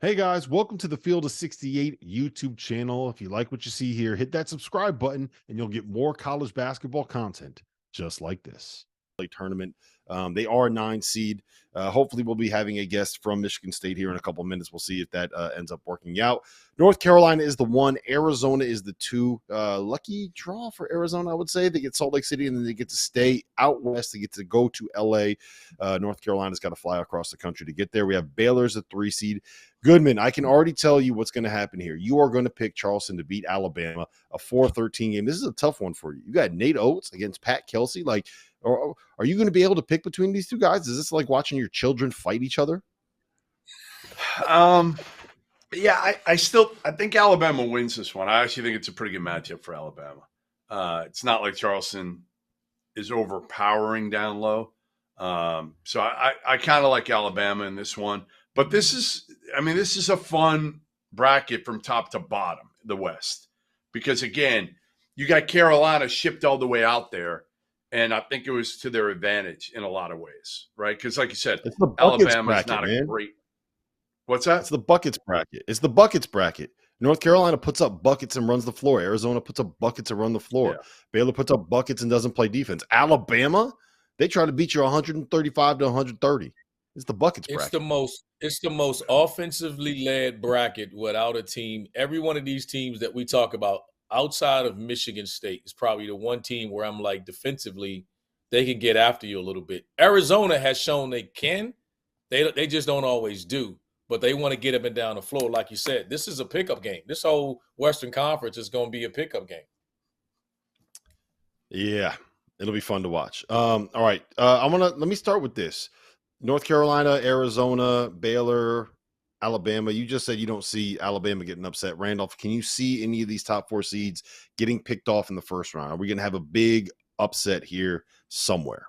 Hey guys, welcome to the Field of 68 YouTube channel. If you like what you see here, hit that subscribe button and you'll get more college basketball content just like this. Tournament. They are a 9 seed. Hopefully, we'll be having a guest from Michigan State here in a couple of minutes. We'll see if that ends up working out. North Carolina is the 1. Arizona is the 2. Lucky draw for Arizona, I would say. They get Salt Lake City and then they get to stay out west. They get to go to LA. North Carolina's got to fly across the country to get there. We have Baylor's a 3 seed. Goodman, I can already tell you what's going to happen here. You are going to pick Charleston to beat Alabama, a 4-13 game. This is a tough one for you. You got Nate Oates against Pat Kelsey. Or are you going to be able to pick between these two guys? Is this like watching your children fight each other? Yeah, I think Alabama wins this one. I actually think it's a pretty good matchup for Alabama. It's not like Charleston is overpowering down low. So I kind of like Alabama in this one. But this is a fun bracket from top to bottom, the West. Because, again, you got Carolina shipped all the way out there. And I think it was to their advantage in a lot of ways, right? Because, like you said, Alabama's not a great – what's that? It's the buckets bracket. It's the buckets bracket. North Carolina puts up buckets and runs the floor. Arizona puts up buckets and run the floor. Yeah. Baylor puts up buckets and doesn't play defense. Alabama, they try to beat you 135 to 130. It's the buckets bracket. It's the most offensively led bracket without a team. Every one of these teams that we talk about outside of Michigan State is probably the one team where I'm like, defensively, they can get after you a little bit. Arizona has shown they can. They just don't always do. But they want to get up and down the floor. Like you said, this is a pickup game. This whole Western Conference is going to be a pickup game. Yeah, it'll be fun to watch. All right. Let me start with this. North Carolina, Arizona, Baylor, Alabama. You just said you don't see Alabama getting upset. Randolph, can you see any of these top 4 seeds getting picked off in the first round? Are we going to have a big upset here somewhere?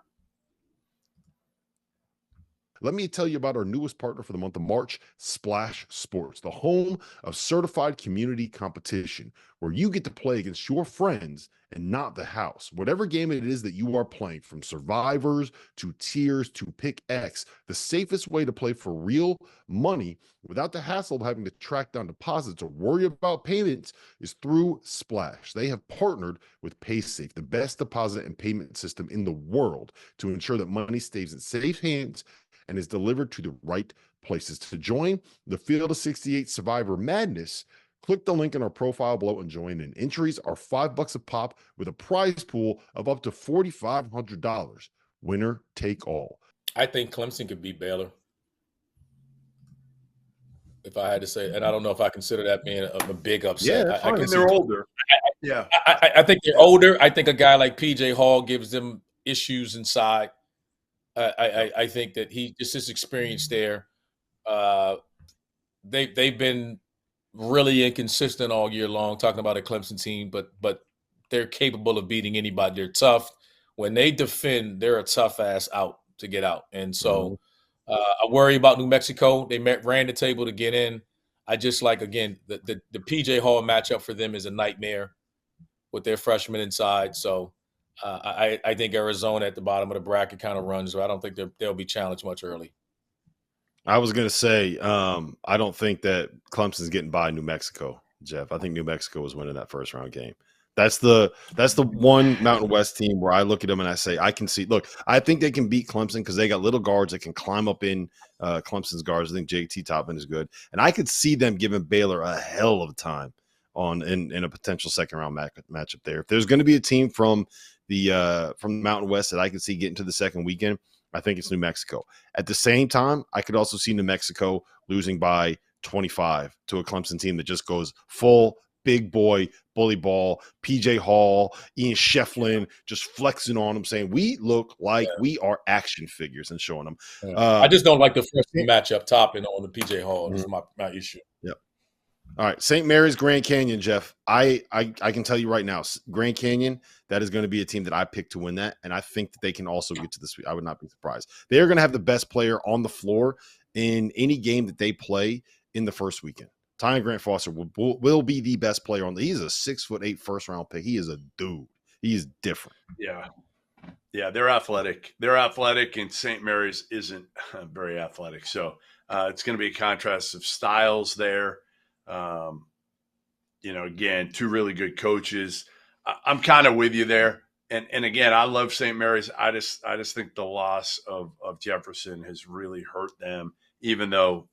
Let me tell you about our newest partner for the month of March, SplashSports, the home of certified community competition, where you get to play against your friends and not the house. Whatever game it is that you are playing, from survivors to tiers to pick X, the safest way to play for real money without the hassle of having to track down deposits or worry about payments is through Splash. They have partnered with PaySafe, the best deposit and payment system in the world, to ensure that money stays in safe hands and is delivered to the right places. To join the Field of 68 Survivor Madness, click the link in our profile below and join in. Entries are $5 a pop with a prize pool of up to $4,500. Winner take all. I think Clemson could beat Baylor, if I had to say. And I don't know if I consider that being a big upset. Yeah, I think they're older. Yeah, I think they're older. I think a guy like PJ Hall gives them issues inside. I think that his experience there. They've been really inconsistent all year long. Talking about a Clemson team, but they're capable of beating anybody. They're tough. When they defend, they're a tough ass out to get out. And so I worry about New Mexico. They ran the table to get in. I just like, again, the PJ Hall matchup for them is a nightmare with their freshmen inside. So. I think Arizona at the bottom of the bracket kind of runs, so I don't think they'll be challenged much early. I was going to say, I don't think that Clemson's getting by New Mexico, Jeff. I think New Mexico was winning that first round game. That's the one Mountain West team where I look at them and I say, I can see. Look, I think they can beat Clemson because they got little guards that can climb up in Clemson's guards. I think JT Toppin is good, and I could see them giving Baylor a hell of a time in a potential second round matchup there. If there's going to be a team from the Mountain West that I could see getting to the second weekend, I think it's New Mexico. At the same time, I could also see New Mexico losing by 25 to a Clemson team that just goes full big boy bully ball. PJ Hall, Ian Shefflin just flexing on them, saying we look like we are action figures and showing them. I just don't like the first matchup Toppin on the PJ Hall. This is my issue. Yep. All right, St. Mary's, Grand Canyon, Jeff. I can tell you right now, Grand Canyon, that is going to be a team that I picked to win that, and I think that they can also get to the Sweet. I would not be surprised. They are going to have the best player on the floor in any game that they play in the first weekend. Ty Grant Foster will be the best player on the. He's a 6'8" first round pick. He is a dude. He is different. Yeah. Yeah, they're athletic. They're athletic, and St. Mary's isn't very athletic. So it's going to be a contrast of styles there. Um, again, two really good coaches. I'm kind of with you there. And again, I love St. Mary's. I just think the loss of Jefferson has really hurt them, even though,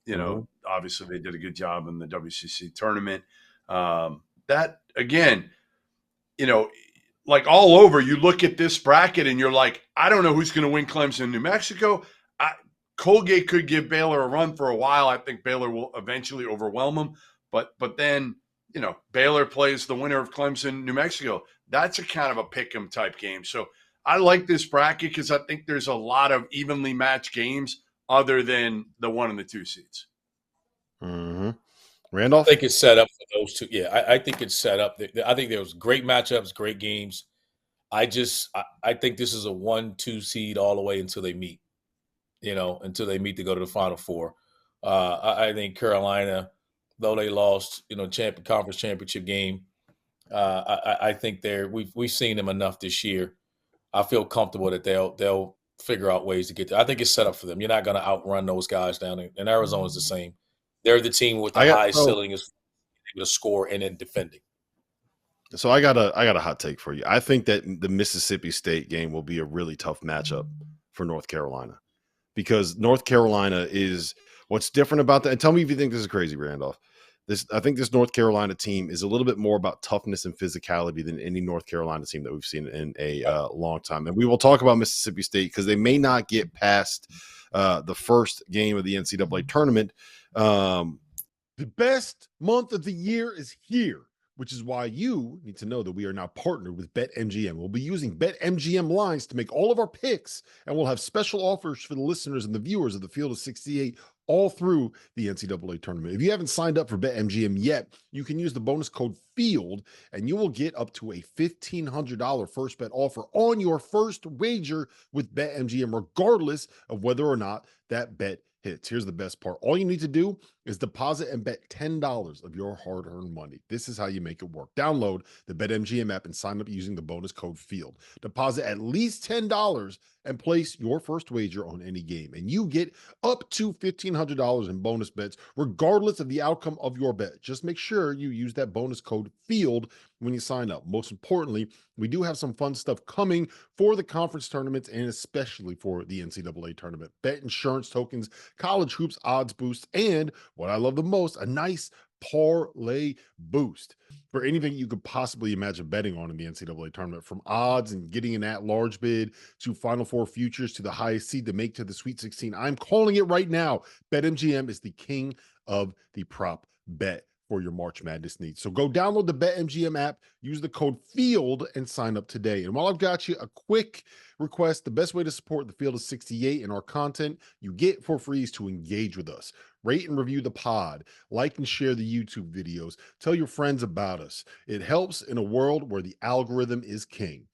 obviously they did a good job in the WCC tournament. That again, like all over, you look at this bracket and you're like, I don't know who's going to win Clemson, New Mexico. Colgate could give Baylor a run for a while. I think Baylor will eventually overwhelm them. But then, Baylor plays the winner of Clemson, New Mexico. That's a kind of a pick 'em type game. So I like this bracket because I think there's a lot of evenly matched games other than the 1 and the 2 seeds. Mm-hmm. Randolph? I think it's set up for those two. Yeah, I think it's set up. I think there was great matchups, great games. I think this is a 1-2 seed all the way until they meet, until they meet to go to the Final Four. I think Carolina, though they lost, conference championship game, I think we've seen them enough this year. I feel comfortable that they'll figure out ways to get there. I think it's set up for them. You're not going to outrun those guys down there. And Arizona's the same. They're the team with the highest ceiling is able to score and then defending. So I got a hot take for you. I think that the Mississippi State game will be a really tough matchup for North Carolina, because North Carolina is what's different about that. And tell me if you think this is crazy, Randolph. I think this North Carolina team is a little bit more about toughness and physicality than any North Carolina team that we've seen in a long time. And we will talk about Mississippi State because they may not get past the first game of the NCAA tournament. The best month of the year is here, which is why you need to know that we are now partnered with BetMGM. We'll be using BetMGM lines to make all of our picks, and we'll have special offers for the listeners and the viewers of the Field of 68 all through the NCAA tournament. If you haven't signed up for BetMGM yet, you can use the bonus code FIELD, and you will get up to a $1,500 first bet offer on your first wager with BetMGM, regardless of whether or not that bet hits. Here's the best part. All you need to do is deposit and bet $10 of your hard-earned money. This is how you make it work. Download the BetMGM app and sign up using the bonus code FIELD. Deposit at least $10 and place your first wager on any game, and you get up to $1,500 in bonus bets, regardless of the outcome of your bet. Just make sure you use that bonus code FIELD when you sign up. Most importantly, we do have some fun stuff coming for the conference tournaments and especially for the NCAA tournament. Bet insurance tokens, college hoops odds boosts, and what I love the most, a nice parlay boost for anything you could possibly imagine betting on in the NCAA tournament, from odds and getting an at-large bid to Final Four futures to the highest seed to make to the Sweet 16. I'm calling it right now. BetMGM is the king of the prop bet for your March Madness needs. So go download the BetMGM app, use the code FIELD, and sign up today. And while I've got you, a quick request: the best way to support the Field of 68 and our content you get for free is to engage with us. Rate and review the pod, like and share the YouTube videos, tell your friends about us. It helps in a world where the algorithm is king.